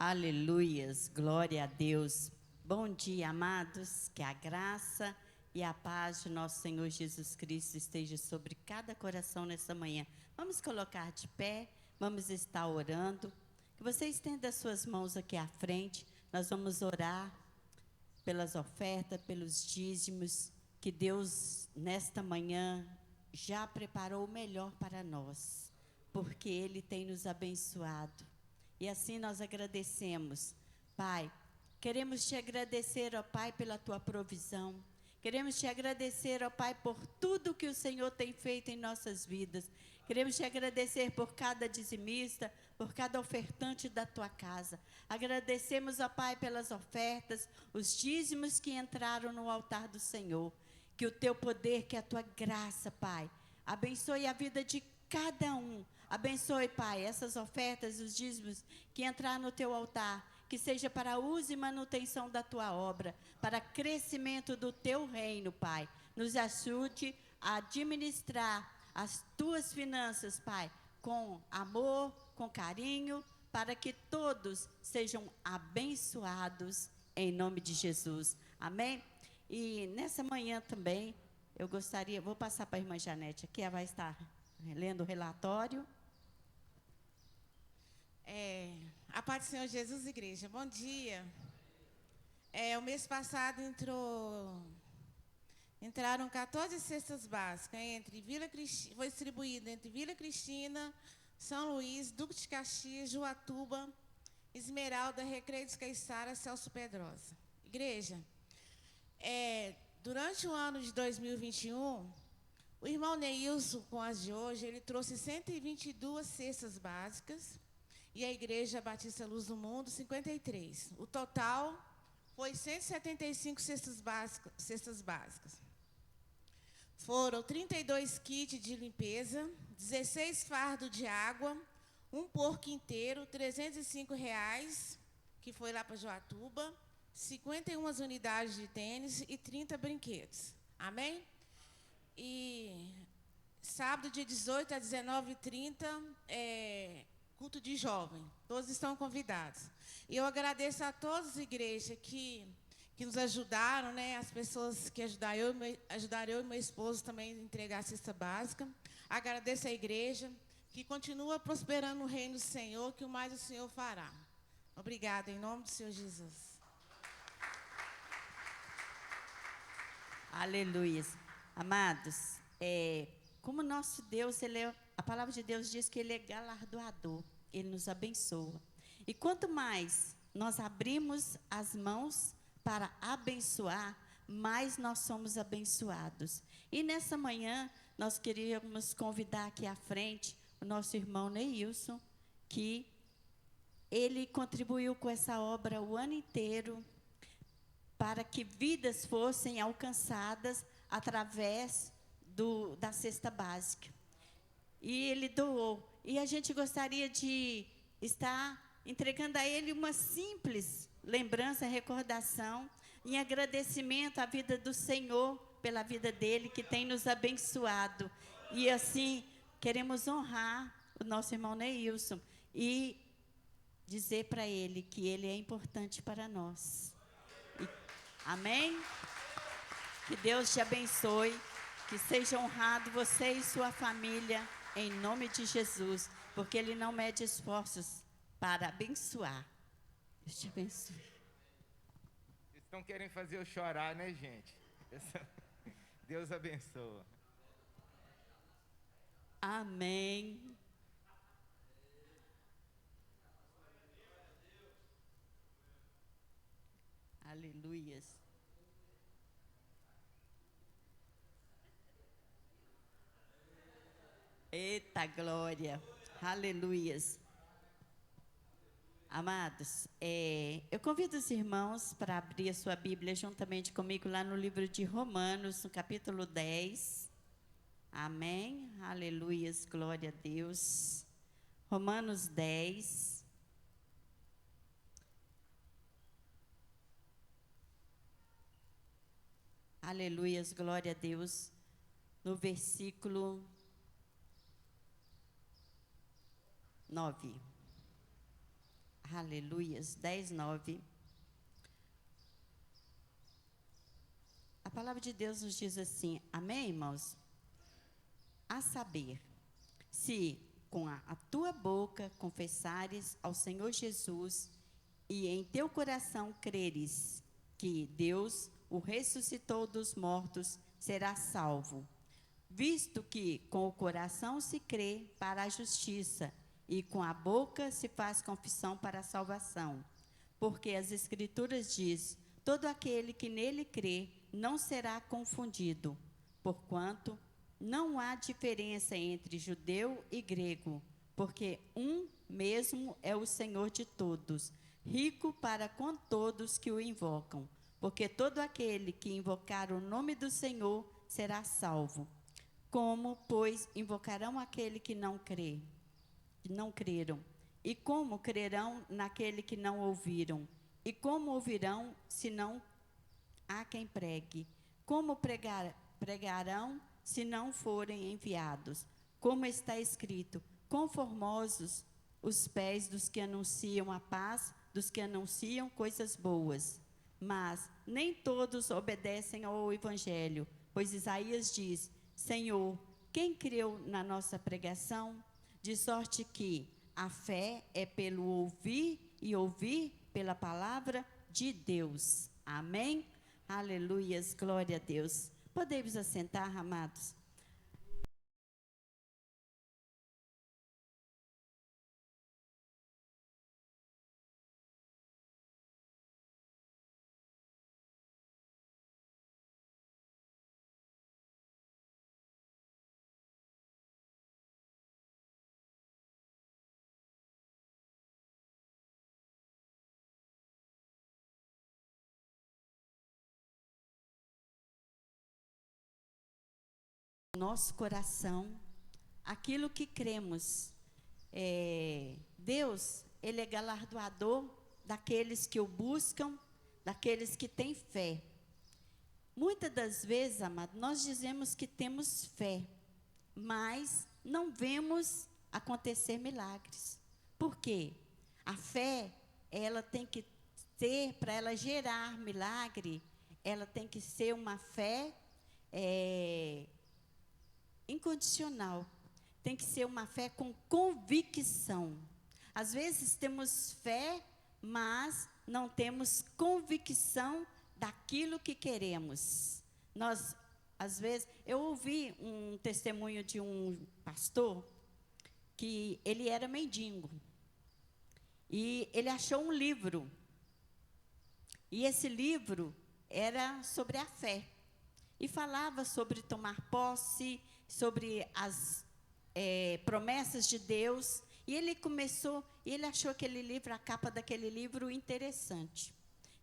Aleluias, glória a Deus. Bom dia, amados, que a graça e a paz de nosso Senhor Jesus Cristo esteja sobre cada coração nessa manhã. Vamos colocar de pé, vamos estar orando. Que você estenda as suas mãos aqui à frente, nós vamos orar pelas ofertas, pelos dízimos, que Deus, nesta manhã, já preparou o melhor para nós, porque Ele tem nos abençoado. E assim nós agradecemos, Pai. Queremos te agradecer, ó Pai, pela tua provisão. Queremos te agradecer, ó Pai, por tudo que o Senhor tem feito em nossas vidas. Queremos te agradecer por cada dizimista, por cada ofertante da tua casa. Agradecemos, ó Pai, pelas ofertas, os dízimos que entraram no altar do Senhor. Que o teu poder, que a tua graça, Pai, abençoe a vida de cada um. Abençoe, Pai, essas ofertas, os dízimos que entrar no teu altar, que seja para uso e manutenção da tua obra, para crescimento do teu reino, Pai. Nos ajude a administrar as tuas finanças, Pai, com amor, com carinho, para que todos sejam abençoados em nome de Jesus. Amém? E nessa manhã também, eu gostaria, vou passar para a irmã Janete aqui, ela vai estar lendo o relatório. A paz do Senhor Jesus, igreja. Bom dia. O mês passado entraram 14 cestas básicas foi distribuído entre Vila Cristina, São Luís, Duque de Caxias, Juatuba, Esmeralda, Recreio dos Caiçara, Celso Pedrosa. Igreja, durante o ano de 2021, o irmão Neilson, com as de hoje, ele trouxe 122 cestas básicas e a Igreja Batista Luz do Mundo, 53. O total foi 175 cestas básicas. Foram 32 kits de limpeza, 16 fardos de água, um porco inteiro, R$305, que foi lá para Joatuba, 51 unidades de tênis e 30 brinquedos. Amém? E sábado, dia 18, às 19h30, culto de jovem. Todos estão convidados. E eu agradeço a todas as igrejas que nos ajudaram, né? As pessoas que ajudaram eu e meu esposo também a entregar a cesta básica. Agradeço a igreja que continua prosperando o reino do Senhor, que o mais o Senhor fará. Obrigada, em nome do Senhor Jesus. Aleluia. Amados, como nosso Deus, a palavra de Deus diz que Ele é galardoador, Ele nos abençoa. E quanto mais nós abrimos as mãos para abençoar, mais nós somos abençoados. E nessa manhã, nós queríamos convidar aqui à frente o nosso irmão Neilson, que ele contribuiu com essa obra o ano inteiro, para que vidas fossem alcançadas através da cesta básica. E ele doou. E a gente gostaria de estar entregando a ele uma simples lembrança, recordação, em agradecimento à vida do Senhor, pela vida dele, que tem nos abençoado. E assim, queremos honrar o nosso irmão Neilson e dizer para ele que ele é importante para nós. Amém? Que Deus te abençoe, que seja honrado você e sua família, em nome de Jesus, porque Ele não mede esforços para abençoar. Deus te abençoe. Vocês estão querendo fazer eu chorar, né, gente? Deus abençoa. Amém. Aleluias. Eita glória, aleluias. Amados, eu convido os irmãos para abrir a sua Bíblia juntamente comigo lá no livro de Romanos, no capítulo 10. Amém, aleluias, glória a Deus. Romanos 10. Aleluias, glória a Deus. No versículo 9. Aleluias, 10, 9. A palavra de Deus nos diz assim, amém, irmãos? A saber, se com a tua boca confessares ao Senhor Jesus e em teu coração creres que Deus o ressuscitou dos mortos, serás salvo. Visto que com o coração se crê para a justiça e com a boca se faz confissão para a salvação. Porque as Escrituras diz, todo aquele que nele crê não será confundido, porquanto não há diferença entre judeu e grego, porque um mesmo é o Senhor de todos, rico para com todos que o invocam, porque todo aquele que invocar o nome do Senhor será salvo. Como, pois, invocarão aquele que não crê, que não creram? E como crerão naquele que não ouviram? E como ouvirão se não há quem pregue? Como pregarão se não forem enviados? Como está escrito, conformosos os pés dos que anunciam a paz, dos que anunciam coisas boas. Mas nem todos obedecem ao evangelho, pois Isaías diz, Senhor, quem creu na nossa pregação? De sorte que a fé é pelo ouvir e ouvir pela palavra de Deus. Amém? Aleluias, glória a Deus. Podemos assentar, amados? Nosso coração, aquilo que cremos. Deus, Ele é galardoador daqueles que o buscam, daqueles que têm fé. Muitas das vezes, amado, nós dizemos que temos fé, mas não vemos acontecer milagres. Por quê? A fé, ela tem que ter, para ela gerar milagre, ela tem que ser uma fé incondicional. Tem que ser uma fé com convicção. Às vezes temos fé, mas não temos convicção daquilo que queremos. Nós, às vezes, eu ouvi um testemunho de um pastor que ele era mendigo. E ele achou um livro. E esse livro era sobre a fé. E falava sobre tomar posse, sobre as promessas de Deus. E ele ele achou aquele livro, a capa daquele livro interessante.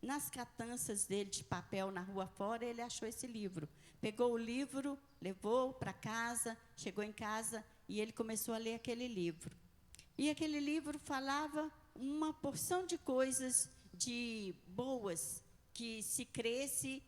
Nas catanças dele de papel na rua fora, ele achou esse livro. Pegou o livro, levou para casa, chegou em casa e ele começou a ler aquele livro. E aquele livro falava uma porção de coisas boas, que se cresce,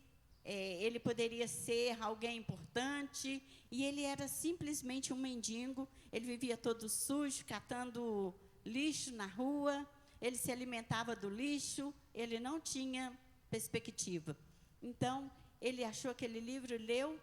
ele poderia ser alguém importante, e ele era simplesmente um mendigo. Ele vivia todo sujo, catando lixo na rua, ele se alimentava do lixo, ele não tinha perspectiva. Então, ele achou aquele livro, leu,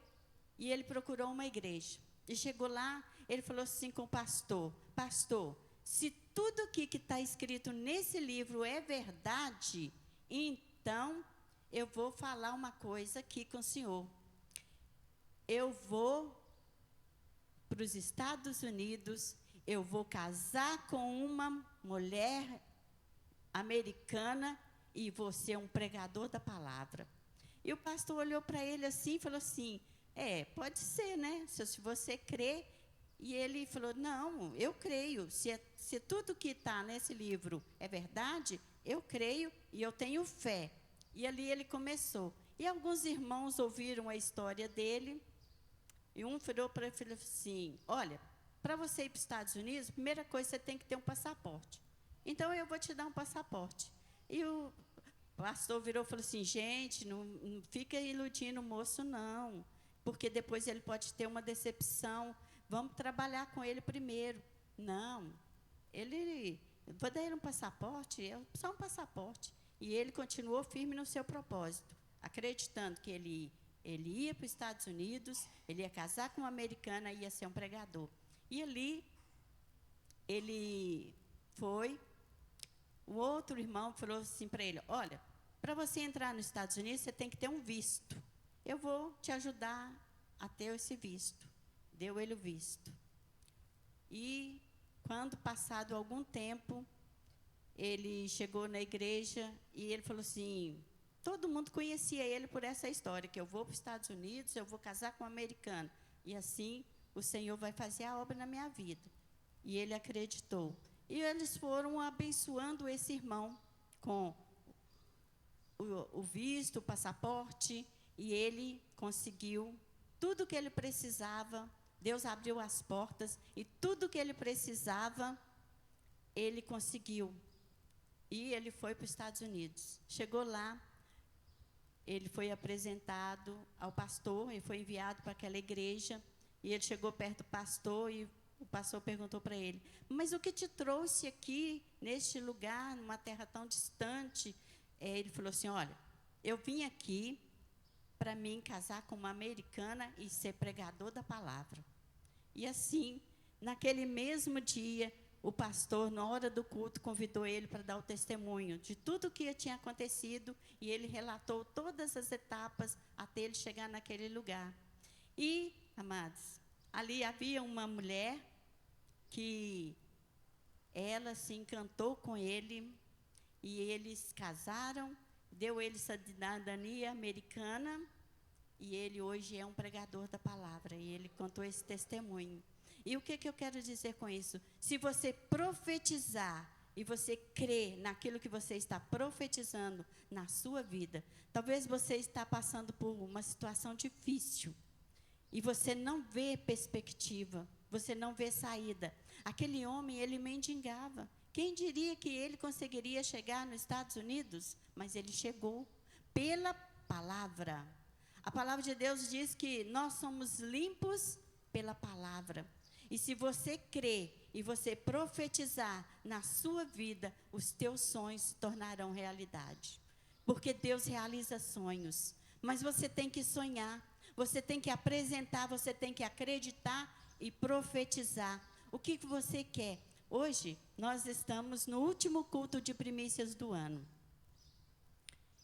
e ele procurou uma igreja. E chegou lá, ele falou assim com o pastor, pastor, se tudo aqui que está escrito nesse livro é verdade, então eu vou falar uma coisa aqui com o senhor. Eu vou para os Estados Unidos, eu vou casar com uma mulher americana e vou ser um pregador da palavra. E o pastor olhou para ele assim e falou assim, pode ser, né? Se você crê. E ele falou, não, eu creio. Se tudo que está nesse livro é verdade, eu creio e eu tenho fé. E ali ele começou. E alguns irmãos ouviram a história dele. E um virou para ele e falou assim, olha, para você ir para os Estados Unidos, a primeira coisa, você tem que ter um passaporte. Então, eu vou te dar um passaporte. E o pastor virou e falou assim, gente, não fica iludindo o moço, não. Porque depois ele pode ter uma decepção. Vamos trabalhar com ele primeiro. Não. Ele vou dar ele um passaporte, é só um passaporte. E ele continuou firme no seu propósito, acreditando que ele ia para os Estados Unidos, ele ia casar com uma americana e ia ser um pregador. E ali, ele foi, o outro irmão falou assim para ele, olha, para você entrar nos Estados Unidos, você tem que ter um visto. Eu vou te ajudar a ter esse visto. Deu ele o visto. E, quando passado algum tempo, ele chegou na igreja e ele falou assim, todo mundo conhecia ele por essa história, que eu vou para os Estados Unidos, eu vou casar com um americano. E assim, o Senhor vai fazer a obra na minha vida. E ele acreditou. E eles foram abençoando esse irmão com o visto, o passaporte, e ele conseguiu tudo o que ele precisava. Deus abriu as portas e tudo o que ele precisava, ele conseguiu. E ele foi para os Estados Unidos. Chegou lá, ele foi apresentado ao pastor, ele foi enviado para aquela igreja, e ele chegou perto do pastor, e o pastor perguntou para ele, mas o que te trouxe aqui, neste lugar, numa terra tão distante? Ele falou assim, olha, eu vim aqui para mim casar com uma americana e ser pregador da palavra. E assim, naquele mesmo dia, o pastor, na hora do culto, convidou ele para dar o testemunho de tudo o que tinha acontecido, e ele relatou todas as etapas até ele chegar naquele lugar. E, amados, ali havia uma mulher que ela se encantou com ele, e eles casaram, deu ele cidadania americana, e ele hoje é um pregador da palavra, e ele contou esse testemunho. E o que eu quero dizer com isso? Se você profetizar e você crer naquilo que você está profetizando na sua vida, talvez você está passando por uma situação difícil e você não vê perspectiva, você não vê saída. Aquele homem, ele mendigava. Quem diria que ele conseguiria chegar nos Estados Unidos? Mas ele chegou pela palavra. A palavra de Deus diz que nós somos limpos pela palavra. E se você crer e você profetizar na sua vida, os teus sonhos se tornarão realidade. Porque Deus realiza sonhos. Mas você tem que sonhar, você tem que apresentar, você tem que acreditar e profetizar. O que você quer? Hoje, nós estamos no último culto de primícias do ano.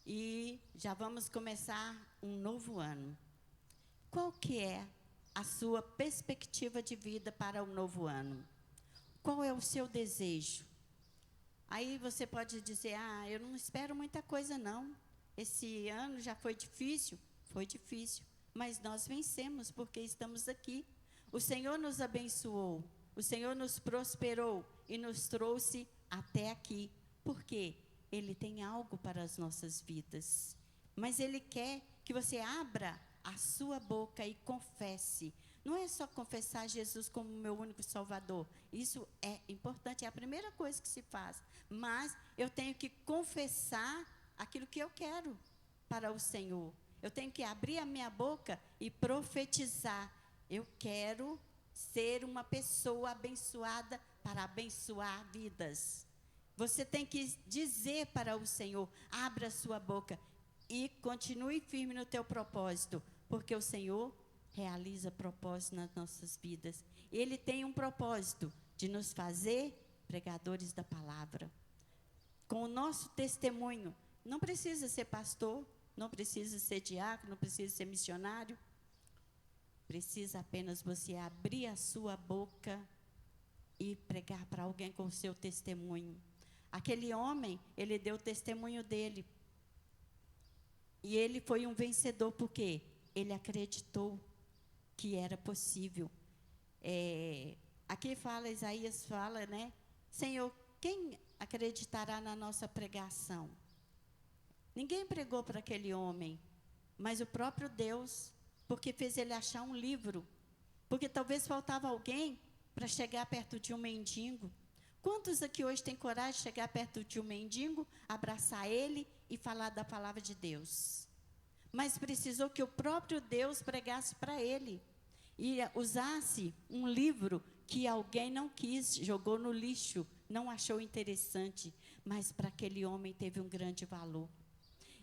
E já vamos começar um novo ano. Qual que é a sua perspectiva de vida para o novo ano? Qual é o seu desejo? Aí você pode dizer, eu não espero muita coisa não. Esse ano já foi difícil? Foi difícil, mas nós vencemos porque estamos aqui. O Senhor nos abençoou, o Senhor nos prosperou e nos trouxe até aqui. Por quê? Ele tem algo para as nossas vidas. Mas Ele quer que você abra a sua boca e confesse. Não é só confessar Jesus como meu único Salvador. Isso é importante, é a primeira coisa que se faz. Mas eu tenho que confessar aquilo que eu quero para o Senhor. Eu tenho que abrir a minha boca e profetizar. Eu quero ser uma pessoa abençoada para abençoar vidas. Você tem que dizer para o Senhor, abra a sua boca e continue firme no teu propósito, porque o Senhor realiza propósito nas nossas vidas. Ele tem um propósito de nos fazer pregadores da palavra. Com o nosso testemunho, não precisa ser pastor, não precisa ser diácono, não precisa ser missionário. Precisa apenas você abrir a sua boca e pregar para alguém com o seu testemunho. Aquele homem, ele deu o testemunho dele. E ele foi um vencedor, porque ele acreditou que era possível. Aqui fala, Isaías fala, né? Senhor, quem acreditará na nossa pregação? Ninguém pregou para aquele homem, mas o próprio Deus, porque fez ele achar um livro. Porque talvez faltava alguém para chegar perto de um mendigo. Quantos aqui hoje têm coragem de chegar perto de um mendigo, abraçar ele e falar da palavra de Deus? Mas precisou que o próprio Deus pregasse para ele. E usasse um livro que alguém não quis, jogou no lixo, não achou interessante, mas para aquele homem teve um grande valor.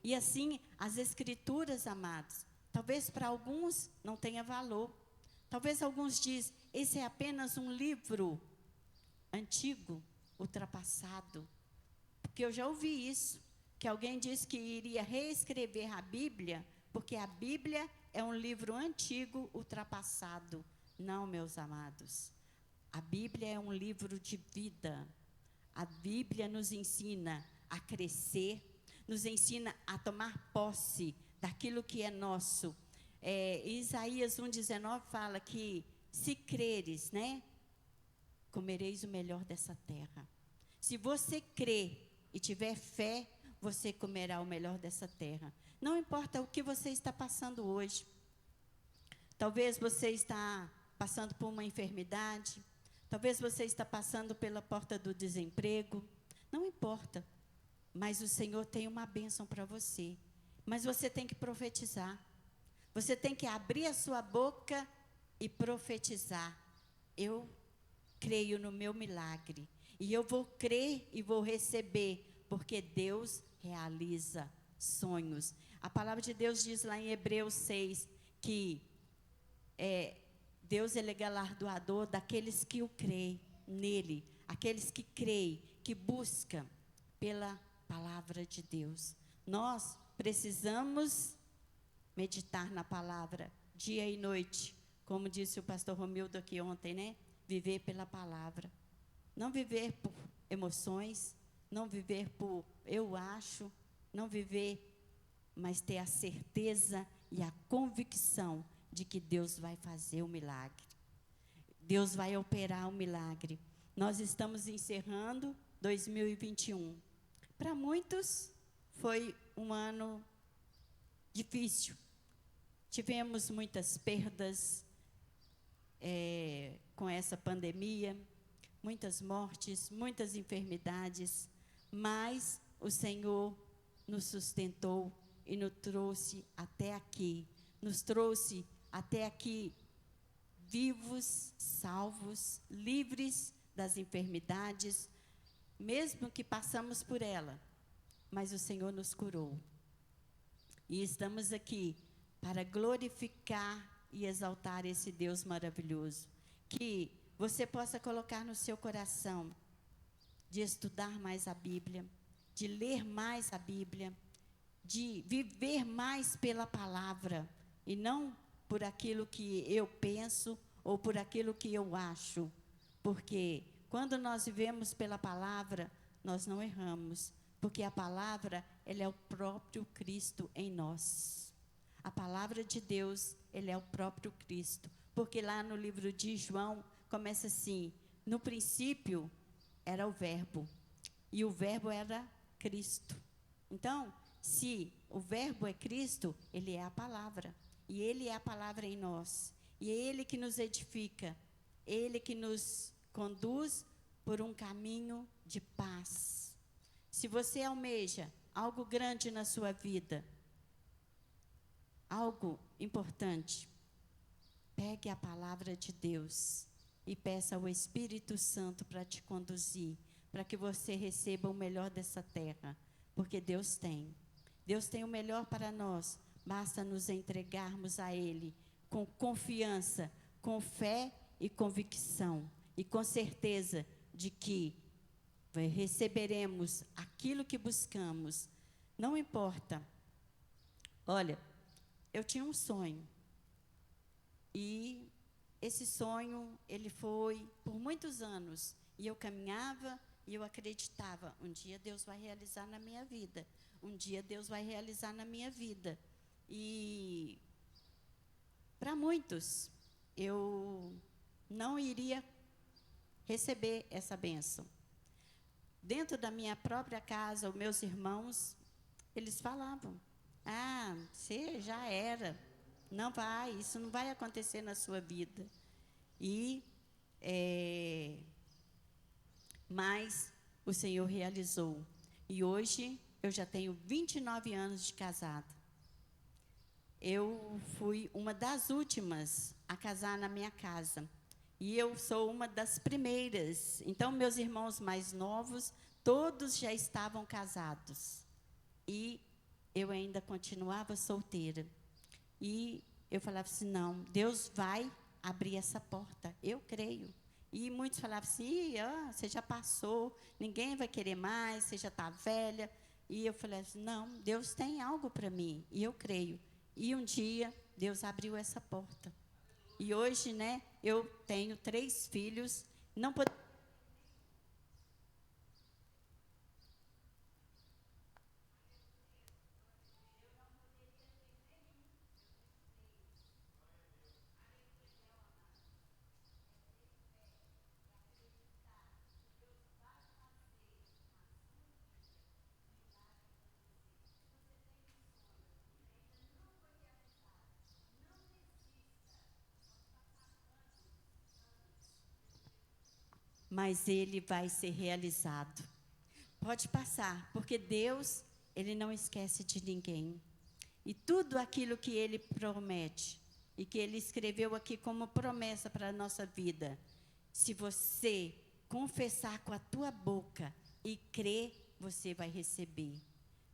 E assim, as escrituras, amados, talvez para alguns não tenha valor. Talvez alguns dizem, esse é apenas um livro antigo, ultrapassado. Porque eu já ouvi isso, que alguém disse que iria reescrever a Bíblia, porque a Bíblia é um livro antigo, ultrapassado. Não, meus amados. A Bíblia é um livro de vida. A Bíblia nos ensina a crescer, nos ensina a tomar posse daquilo que é nosso. Isaías 1,19 fala que se creres, né, comereis o melhor dessa terra. Se você crer e tiver fé, você comerá o melhor dessa terra. Não importa o que você está passando hoje. Talvez você está passando por uma enfermidade. Talvez você está passando pela porta do desemprego. Não importa. Mas o Senhor tem uma bênção para você. Mas você tem que profetizar. Você tem que abrir a sua boca e profetizar. Eu creio no meu milagre. E eu vou crer e vou receber. Porque Deus realiza sonhos. A palavra de Deus diz lá em Hebreus 6 que Deus ele é galardoador daqueles que o creem nele, aqueles que creem, que buscam pela palavra de Deus. Nós precisamos meditar na palavra dia e noite, como disse o pastor Romildo aqui ontem, né? Viver pela palavra. Não viver por emoções, não viver por eu acho, não viver, mas ter a certeza e a convicção de que Deus vai fazer o milagre. Deus vai operar o milagre. Nós estamos encerrando 2021. Para muitos, foi um ano difícil. Tivemos muitas perdas com essa pandemia, muitas mortes, muitas enfermidades, mas o Senhor nos sustentou e nos trouxe até aqui. Nos trouxe até aqui vivos, salvos, livres das enfermidades, mesmo que passamos por ela, mas o Senhor nos curou. E estamos aqui para glorificar e exaltar esse Deus maravilhoso. Que você possa colocar no seu coração de estudar mais a Bíblia, de ler mais a Bíblia, de viver mais pela palavra e não por aquilo que eu penso ou por aquilo que eu acho. Porque quando nós vivemos pela palavra, nós não erramos. Porque a palavra, ela é o próprio Cristo em nós. A palavra de Deus, ele é o próprio Cristo. Porque lá no livro de João, começa assim, no princípio era o verbo, e o verbo era Cristo. Então, se o verbo é Cristo, ele é a palavra. E ele é a palavra em nós. E é ele que nos edifica. Ele que nos conduz por um caminho de paz. Se você almeja algo grande na sua vida, algo importante, pegue a palavra de Deus e peça ao Espírito Santo para te conduzir, para que você receba o melhor dessa terra. Porque Deus tem. Deus tem o melhor para nós. Basta nos entregarmos a Ele com confiança, com fé e convicção. E com certeza de que receberemos aquilo que buscamos. Não importa. Olha, eu tinha um sonho. E esse sonho, ele foi por muitos anos. E eu caminhava e eu acreditava, um dia Deus vai realizar na minha vida. Um dia Deus vai realizar na minha vida. E para muitos, eu não iria receber essa bênção. Dentro da minha própria casa, os meus irmãos, eles falavam, você já era, não vai, isso não vai acontecer na sua vida. Mas o Senhor realizou. E hoje, eu já tenho 29 anos de casada. Eu fui uma das últimas a casar na minha casa. E eu sou uma das primeiras. Então, meus irmãos mais novos, todos já estavam casados. E eu ainda continuava solteira. E eu falava assim, não, Deus vai abrir essa porta, eu creio. E muitos falavam assim, você já passou, ninguém vai querer mais, você já está velha. E eu falei assim, não, Deus tem algo para mim, e eu creio. E um dia, Deus abriu essa porta. E hoje, né, eu tenho 3 filhos, não pod... mas ele vai ser realizado. Pode passar, porque Deus, ele não esquece de ninguém. E tudo aquilo que ele promete, e que ele escreveu aqui como promessa para a nossa vida, se você confessar com a tua boca e crer, você vai receber.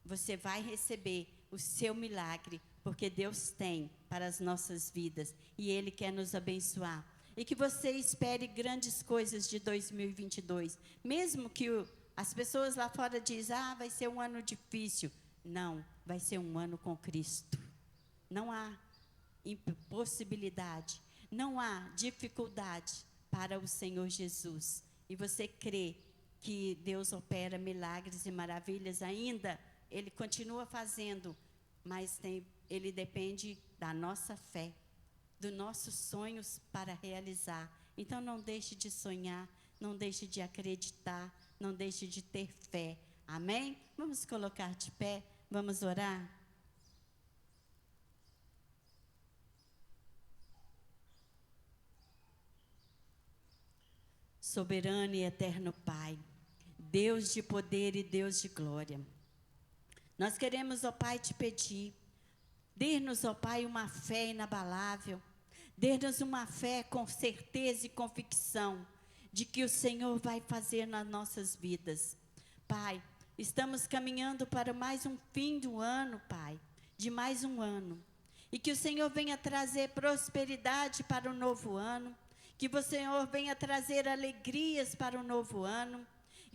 Você vai receber o seu milagre, porque Deus tem para as nossas vidas, e ele quer nos abençoar. E que você espere grandes coisas de 2022. Mesmo que as pessoas lá fora dizem, vai ser um ano difícil. Não, vai ser um ano com Cristo. Não há impossibilidade, não há dificuldade para o Senhor Jesus. E você crê que Deus opera milagres e maravilhas ainda, Ele continua fazendo, mas Ele depende da nossa fé, dos nossos sonhos para realizar. Então não deixe de sonhar, não deixe de acreditar, não deixe de ter fé. Amém? Vamos colocar de pé, vamos orar? Soberano e eterno Pai, Deus de poder e Deus de glória, nós queremos, ó Pai, te pedir, dê-nos, ó Pai, uma fé inabalável, dê-nos uma fé com certeza e convicção de que o Senhor vai fazer nas nossas vidas. Pai, estamos caminhando para mais um fim do ano, Pai, de mais um ano, e que o Senhor venha trazer prosperidade para o novo ano, que o Senhor venha trazer alegrias para o novo ano,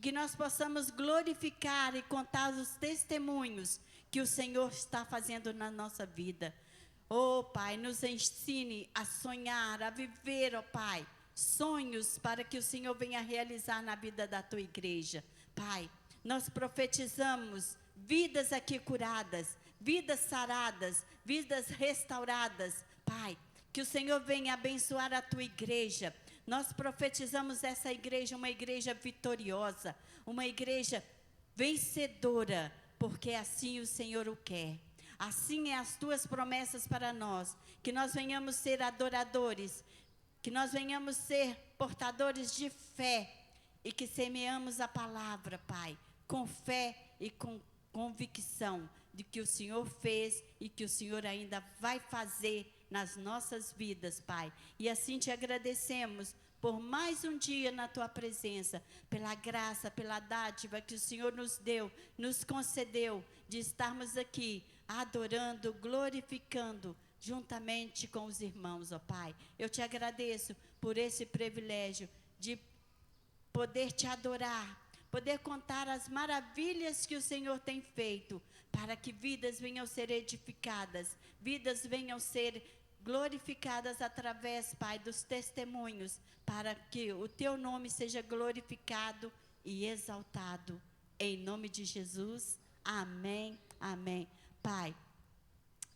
que nós possamos glorificar e contar os testemunhos que o Senhor está fazendo na nossa vida. Oh, Pai, nos ensine a sonhar, a viver, oh, Pai, sonhos para que o Senhor venha realizar na vida da tua igreja. Pai, nós profetizamos vidas aqui curadas, vidas saradas, vidas restauradas. Pai, que o Senhor venha abençoar a tua igreja. Nós profetizamos essa igreja, uma igreja vitoriosa, uma igreja vencedora, porque assim o Senhor o quer. Assim é as tuas promessas para nós, que nós venhamos ser adoradores, que nós venhamos ser portadores de fé e que semeamos a palavra, Pai, com fé e com convicção de que o Senhor fez e que o Senhor ainda vai fazer nas nossas vidas, Pai. E assim te agradecemos por mais um dia na tua presença, pela graça, pela dádiva que o Senhor nos deu, nos concedeu de estarmos aqui adorando, glorificando juntamente com os irmãos, ó Pai. Eu te agradeço por esse privilégio de poder te adorar, poder contar as maravilhas que o Senhor tem feito, para que vidas venham ser edificadas, vidas venham ser glorificadas através, Pai, dos testemunhos, para que o teu nome seja glorificado e exaltado. Em nome de Jesus, amém, amém. Pai,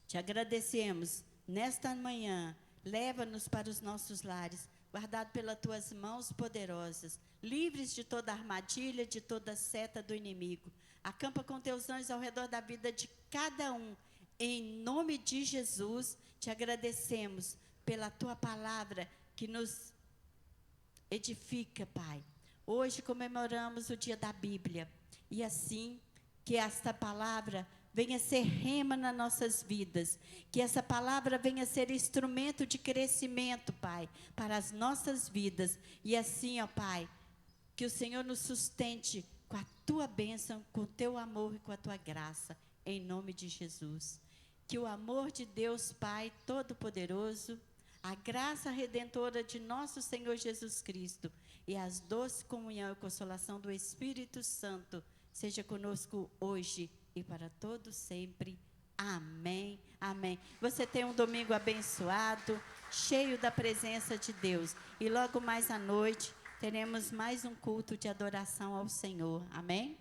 te agradecemos nesta manhã, leva-nos para os nossos lares, guardado pelas tuas mãos poderosas, livres de toda armadilha, de toda seta do inimigo. Acampa com teus anjos ao redor da vida de cada um. Em nome de Jesus, te agradecemos pela tua palavra que nos edifica, Pai. Hoje comemoramos o dia da Bíblia. E assim, que esta palavra venha ser rema nas nossas vidas, que essa palavra venha ser instrumento de crescimento, Pai, para as nossas vidas, e assim, ó Pai, que o Senhor nos sustente com a tua bênção, com o teu amor e com a tua graça, em nome de Jesus. Que o amor de Deus Pai Todo-Poderoso, a graça redentora de nosso Senhor Jesus Cristo e as doces comunhão e consolação do Espírito Santo seja conosco hoje e para todos sempre. Amém, amém. Você tem um domingo abençoado, cheio da presença de Deus. E logo mais à noite teremos mais um culto de adoração ao Senhor. Amém?